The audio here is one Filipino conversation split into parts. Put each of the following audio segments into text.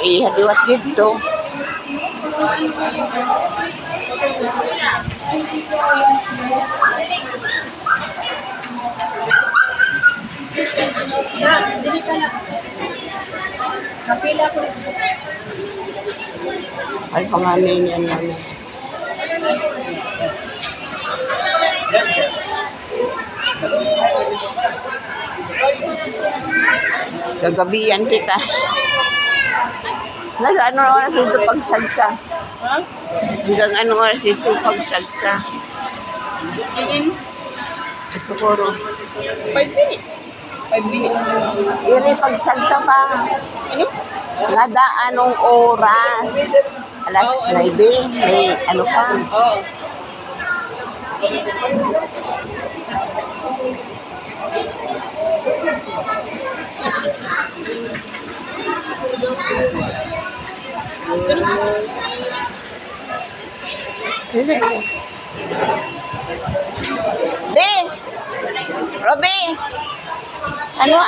ihadiwat dito. Ay, panganin yan namin. Gagabihan kita. Ano oras dito pagsagka? Hanggang anong oras dito pagsagka? Gusto ko ro. 5 minutes. 5 minutes. Iri pagsagka pa. Ano? Ngada anong oras? Alas 9. May ano pa? Oo. Be! Robi! Ano?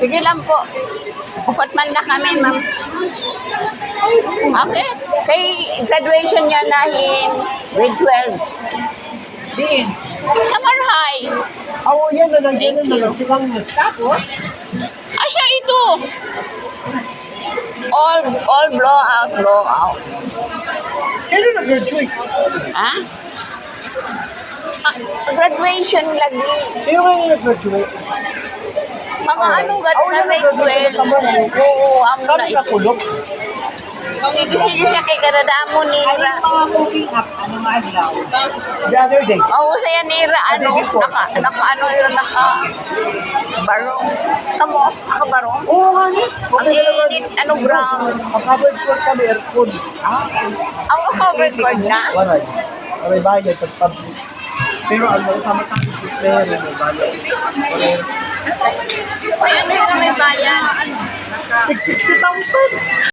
Sige lang po. Upat man na kami, ma'am. Okay. Kay graduation niya na in grade 12. Din. Summer high. Oo, yan na lang. Thank you. Tapos, Asya ito. All blow out. Kailan nag-graduate? Ha? Graduation lagi. Pero ngayon nag-graduate. Mga ano Oo, yan grade nag-graduate sa 12. summer. Oo, amo na Kami ito. nakulog. Sige siya kay kadadamo ni Ira. mga cooking up, ano mga adlaw. The other day. Oo, saya ni Ira, ano, naka barong. Tamo, naka-barong. Oo nga niya. Ang init, ano, brown. Ang-covered for kami, aircon. Ang covered board na. Waray. Waray bayad pag public. Pero ang sama tayo si Claire, may bayad. Waray. Ay, ano yung kami bayan? 60,000.